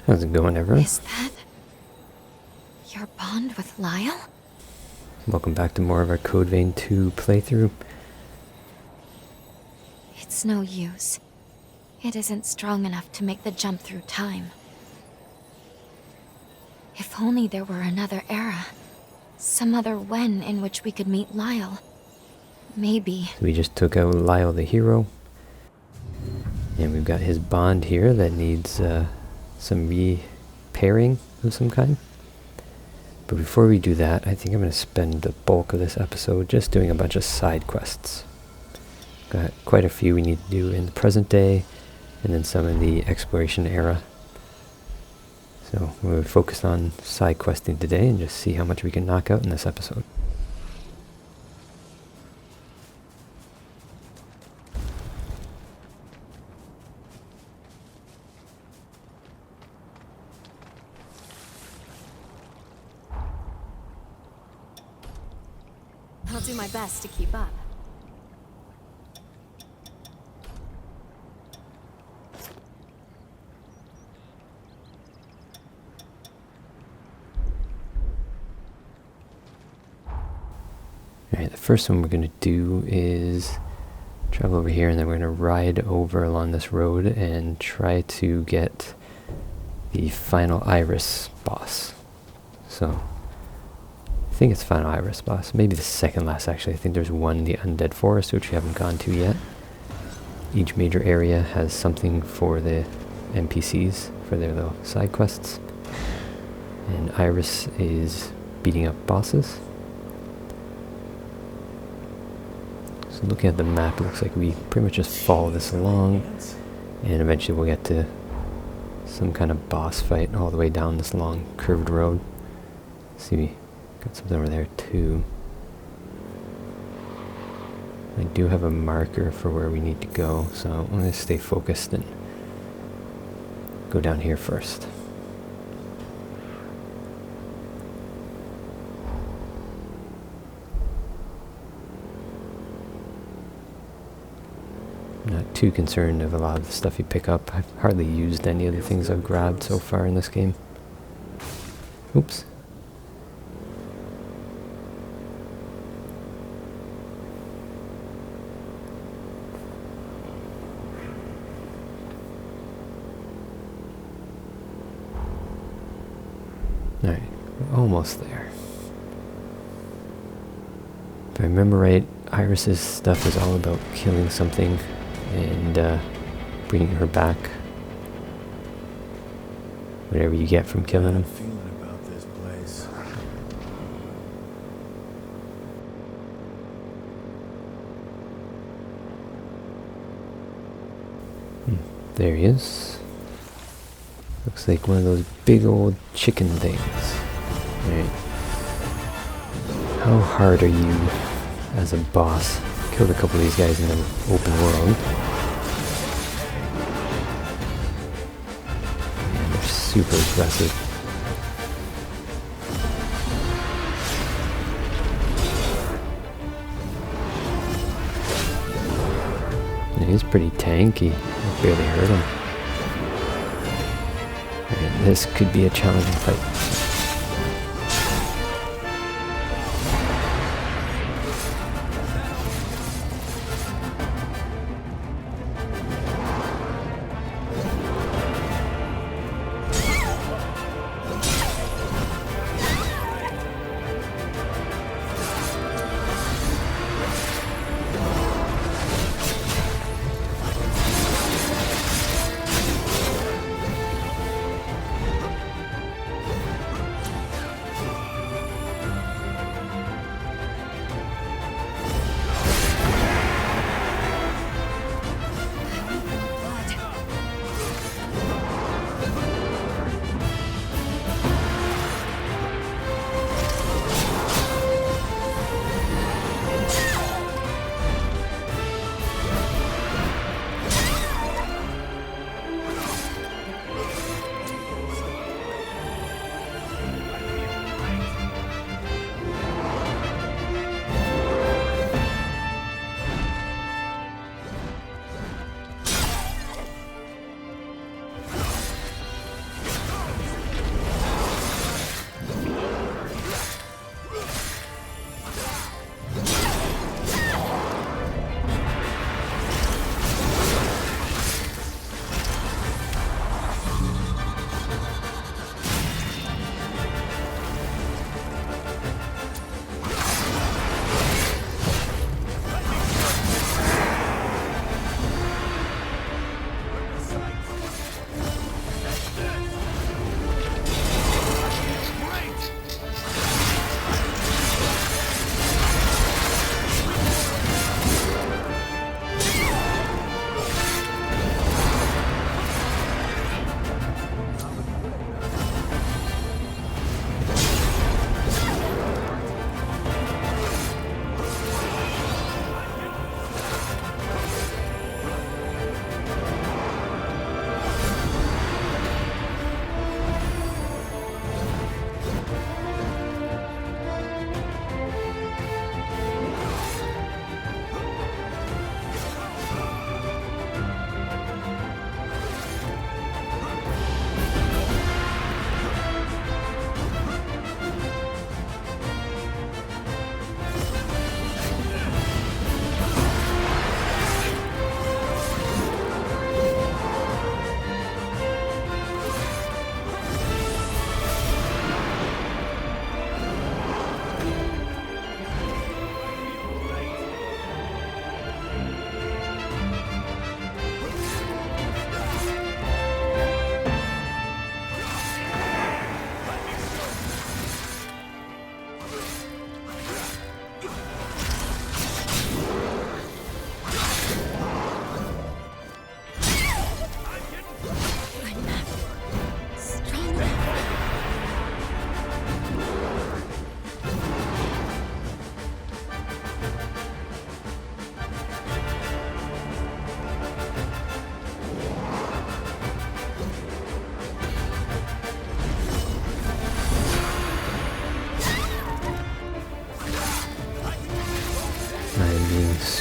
How's it going, everyone? Is that your bond with Lyle? Welcome back to more of our Code Vein 2 playthrough. It's no use. It isn't strong enough to make the jump through time. If only there were another era. Some other when in which we could meet Lyle. Maybe. So we just took out Lyle the hero. And we've got his bond here that needs some repairing of some kind. But before we do that, I think I'm going to spend the bulk of this episode just doing a bunch of side quests. Got quite a few we need to do in the present day, and then some in the exploration era. So we're focused on side questing today and just see how much we can knock out in this episode. I'll do my best to keep up. Alright, the first one we're going to do is travel over here, and then we're going to ride over along this road and try to get the final Iris boss. So, I think it's final Iris boss. Maybe the second last, actually. I think there's one in the Undead Forest, which we haven't gone to yet. Each major area has something for the NPCs, for their little side quests. And Iris is beating up bosses. So looking at the map, it looks like we pretty much just follow this along, and eventually we'll get to some kind of boss fight all the way down this long curved road. See, we got something over there too. I do have a marker for where we need to go, so I'm going to stay focused and go down here first. Not too concerned of a lot of the stuff you pick up. I've hardly used any of the things I've grabbed so far in this game. Oops. Alright, we're almost there. If I remember right, Iris's stuff is all about killing something and bringing her back. Whatever you get from killing him. There he is. Looks like one of those big old chicken things. Alright. How hard are you as a boss? Killed a couple of these guys in the open world. And they're super aggressive. And he's pretty tanky. I barely hurt him. And this could be a challenging fight.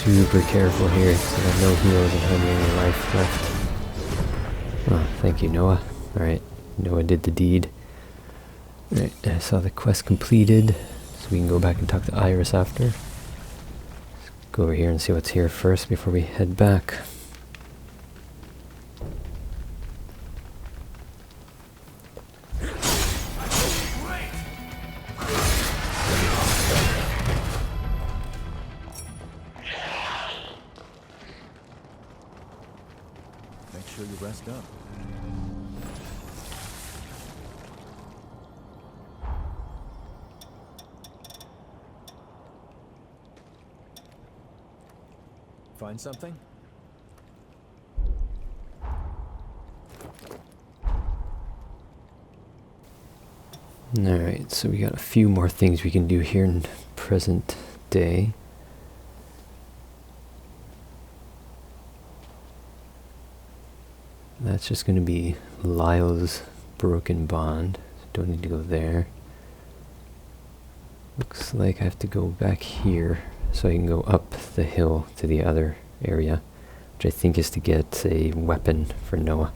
super careful here because I have no heals and hardly any life left. Oh, thank you, Noah. Alright, Noah did the deed. Alright, I saw the quest completed, so we can go back and talk to Iris after. Let's go over here and see what's here first before we head back. Make sure you rest up. Find something? Alright, so we got a few more things we can do here in present day. That's just going to be Lyle's broken bond. So don't need to go there. Looks like I have to go back here so I can go up the hill to the other area, which I think is to get a weapon for Noah.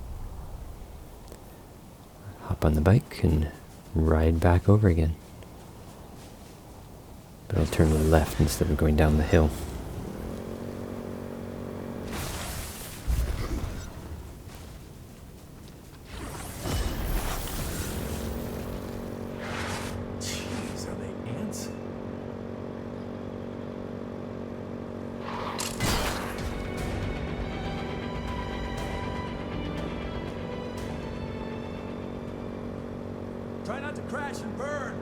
Hop on the bike and ride back over again. But I'll turn left instead of going down the hill. Jeez, are they ants? Try not to crash and burn.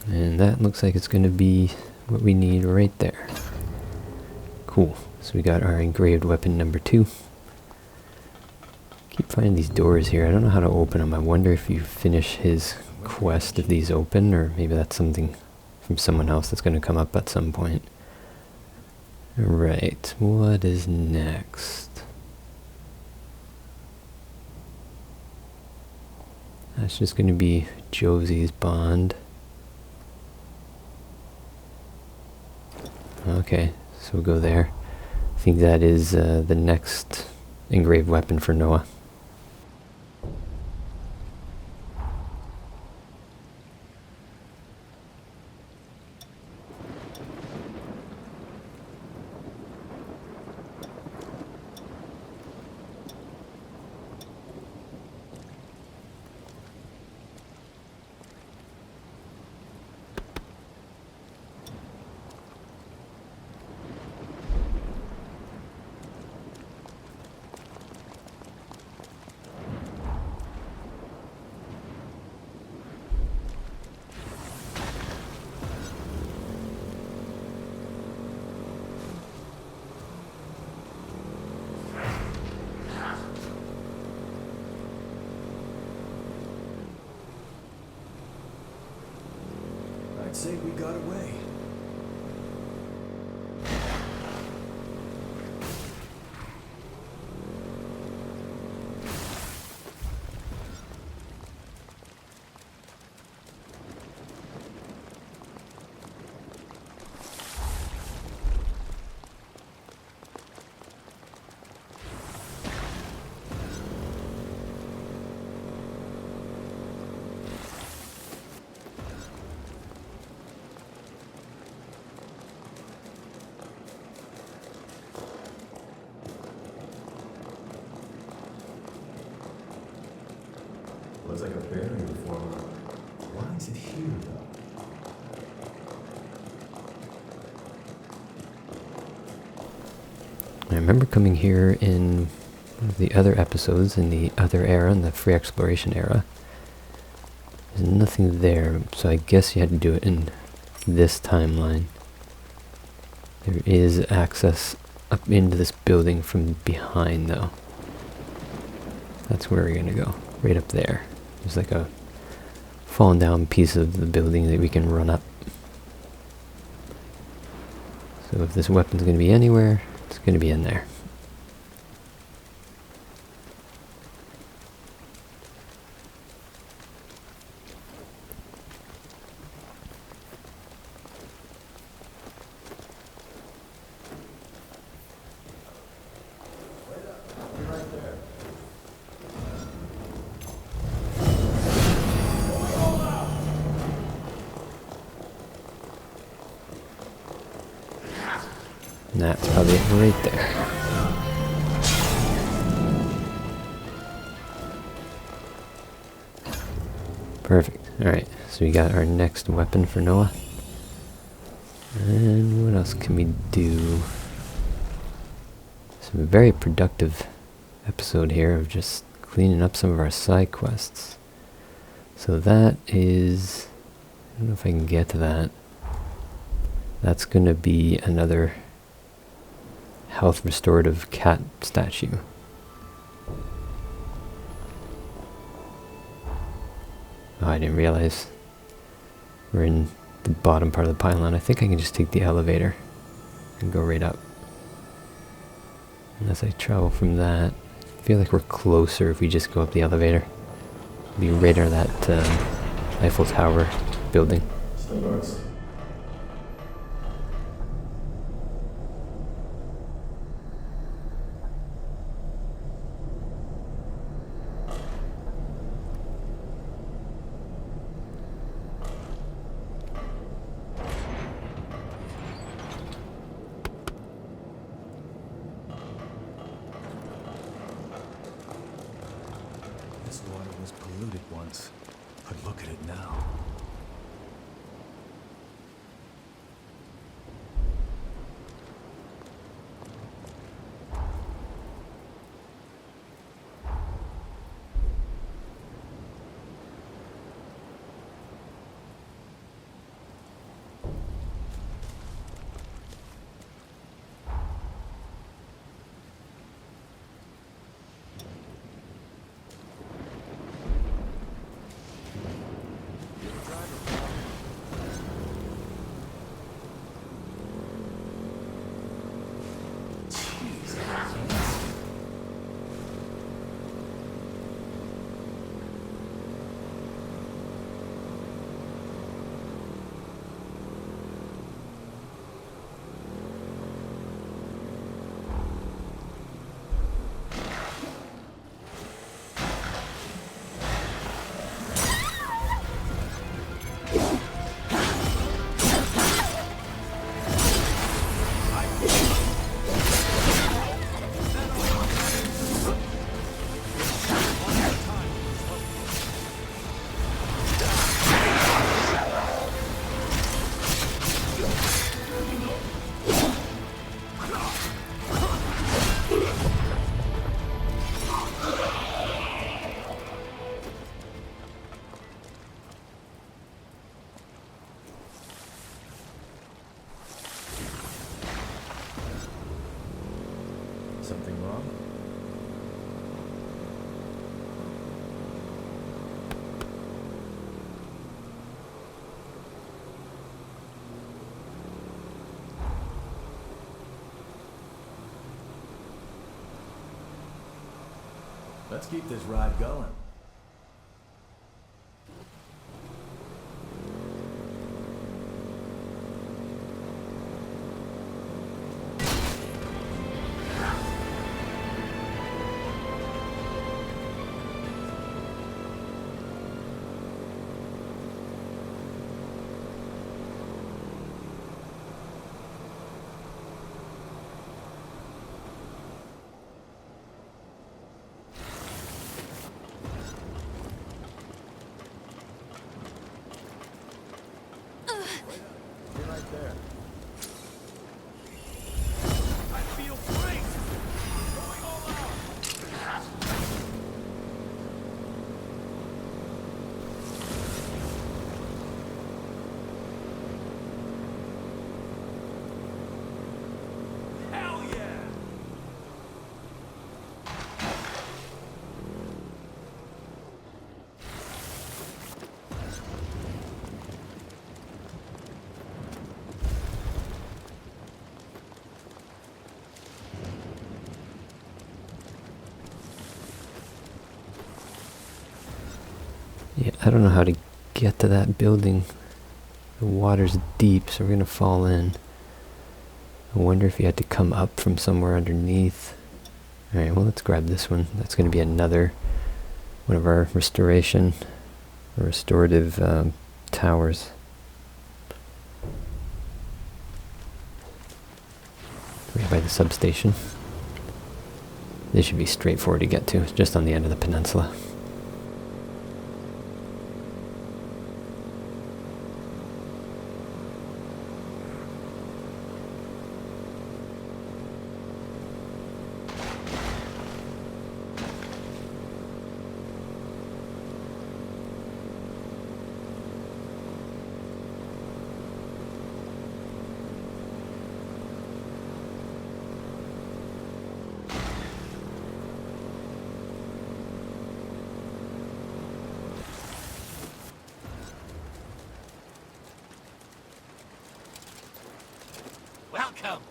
And that looks like it's going to be what we need right there. Cool. So we got our engraved weapon number 2. Keep finding these doors here. I don't know how to open them. I wonder if you finish his quest if these open, or maybe that's something from someone else that's going to come up at some point. Right, what is next? That's just going to be Josie's bond. Okay, so we'll go there. I think that is the next engraved weapon for Noah. I'd say we got away. Looks like a barrier formed. Why is it here, though? I remember coming here in one of the other episodes, in the other era, in the free exploration era. There's nothing there, so I guess you had to do it in this timeline. There is access up into this building from behind, though. That's where we're gonna go, right up there. There's like a fallen down piece of the building that we can run up. So if this weapon's gonna be anywhere, it's gonna be in there. And that's probably it right there. Perfect. Alright, so we got our next weapon for Noah. And what else can we do? Some very productive episode here of just cleaning up some of our side quests. So that is, I don't know if I can get to that. That's going to be another health restorative cat statue. Oh, I didn't realize we're in the bottom part of the pylon. I think I can just take the elevator and go right up. Unless I travel from that. I feel like we're closer if we just go up the elevator. Be right under that Eiffel Tower building. Starbucks. This water was polluted once, but look at it now. Something wrong? Let's keep this ride going. There. I feel great! Going all out! Hell yeah! Yeah, I don't know how to get to that building. The water's deep, so we're gonna fall in. I wonder if you had to come up from somewhere underneath. Alright, well, let's grab this one. That's gonna be another one of our restorative towers. by the substation. They should be straightforward to get to, just on the end of the peninsula. Welcome!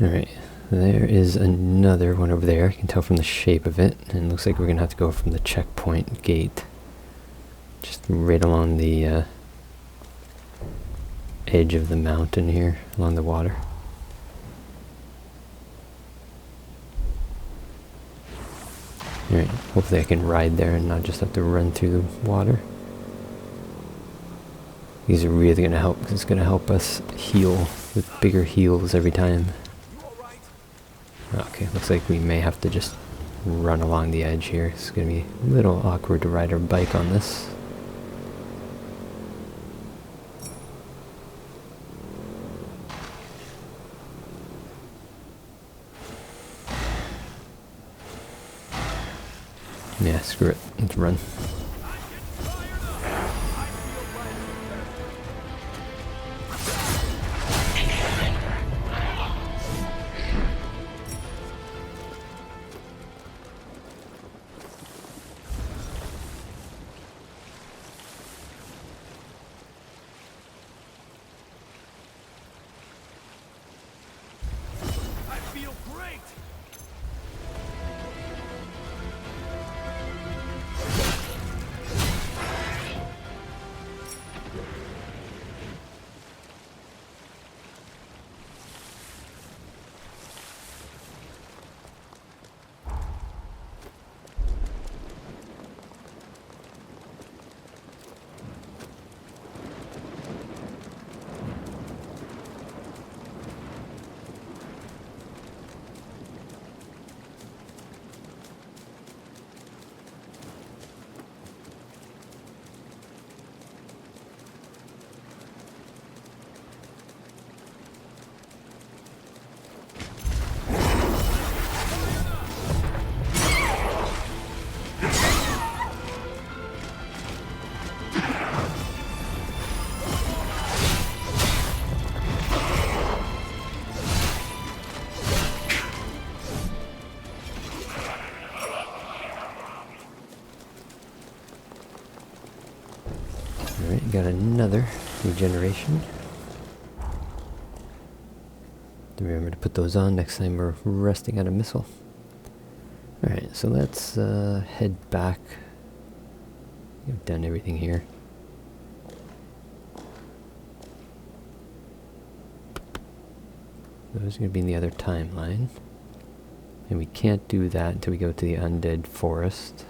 Alright, there is another one over there. I can tell from the shape of it. And it looks like we're going to have to go from the checkpoint gate. Just right along the edge of the mountain here, along the water. Alright, hopefully I can ride there and not just have to run through the water. These are really going to help, because it's going to help us heal with bigger heals every time. Okay, looks like we may have to just run along the edge here. It's going to be a little awkward to ride our bike on this. Yeah, screw it. Let's run. Alright, got another regeneration. Remember to put those on next time we're resting on a missile. Alright, so let's head back. We've done everything here. Those are going to be in the other timeline. And we can't do that until we go to the undead forest,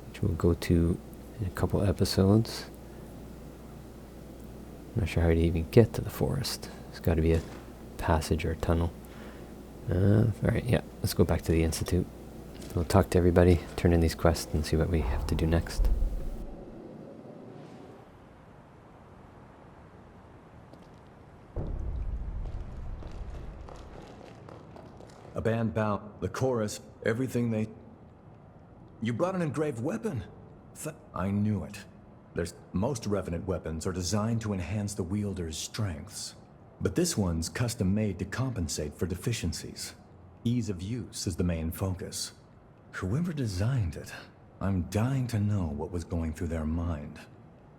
which we'll go to in a couple episodes. I'm not sure how to even get to the forest. There's got to be a passage or a tunnel. Alright, yeah, let's go back to the Institute. We'll talk to everybody, turn in these quests, and see what we have to do next. A band bound, the chorus, everything they... You brought an engraved weapon? I knew it. Most revenant weapons are designed to enhance the wielder's strengths. But this one's custom made to compensate for deficiencies. Ease of use is the main focus. Whoever designed it, I'm dying to know what was going through their mind.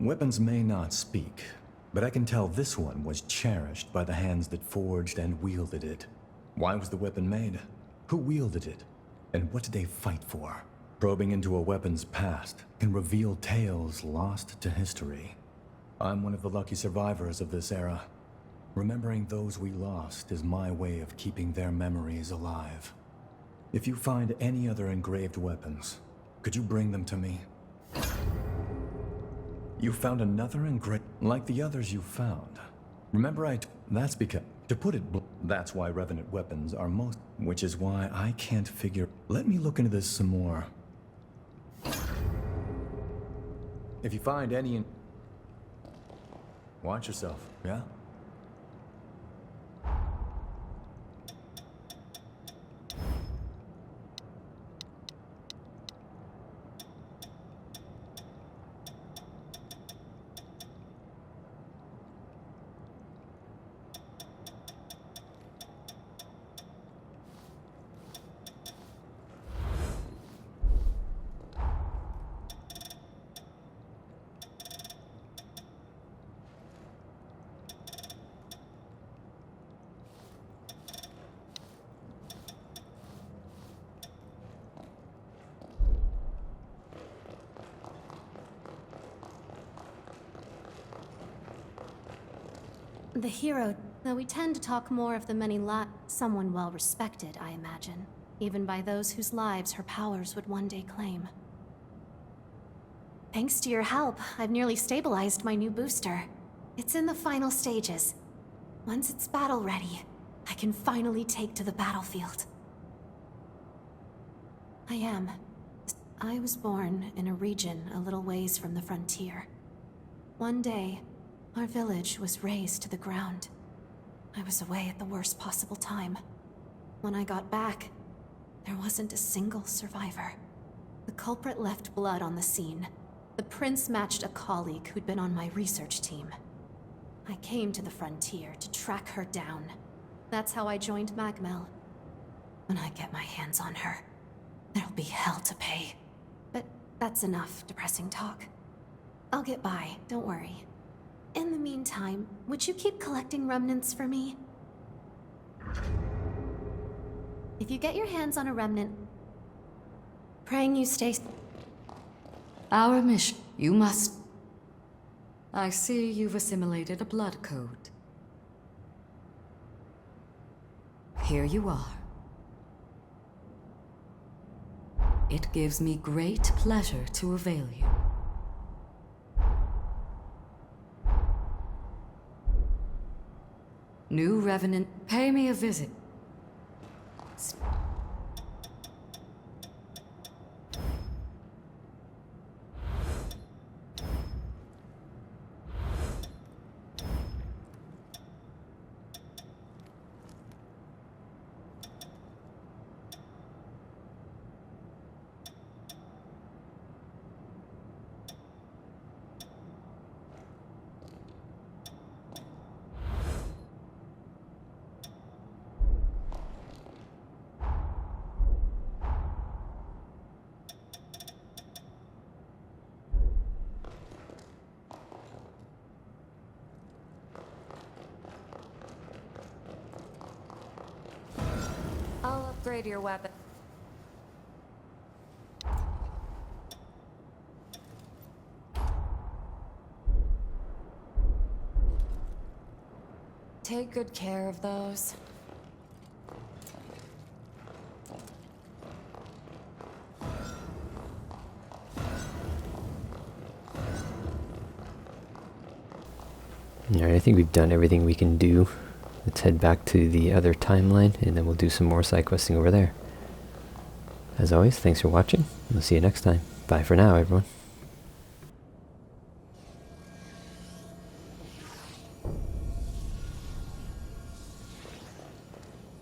Weapons may not speak, but I can tell this one was cherished by the hands that forged and wielded it. Why was the weapon made? Who wielded it? And what did they fight for? Probing into a weapon's past can reveal tales lost to history. I'm one of the lucky survivors of this era. Remembering those we lost is my way of keeping their memories alive. If you find any other engraved weapons, could you bring them to me? You found another engraved, like the others you found. Remember that's because, to put it that's why revenant weapons are most, which is why I can't figure. Let me look into this some more. If you find any watch yourself, yeah? The hero, though we tend to talk more of the many someone well respected, I imagine. Even by those whose lives her powers would one day claim. Thanks to your help, I've nearly stabilized my new booster. It's in the final stages. Once it's battle ready, I can finally take to the battlefield. I was born in a region a little ways from the frontier. One day, our village was razed to the ground. I was away at the worst possible time. When I got back, there wasn't a single survivor. The culprit left blood on the scene. The prince matched a colleague who'd been on my research team. I came to the frontier to track her down. That's how I joined Magmel. When I get my hands on her, there'll be hell to pay. But that's enough depressing talk. I'll get by, don't worry. In the meantime, would you keep collecting remnants for me? If you get your hands on a remnant, praying you stay... Our mission, you must... I see you've assimilated a blood code. Here you are. It gives me great pleasure to avail you. New revenant, pay me a visit. I'll upgrade your weapon. Take good care of those. Alright, I think we've done everything we can do. Let's head back to the other timeline, and then we'll do some more side questing over there. As always, thanks for watching. We'll see you next time. Bye for now, everyone.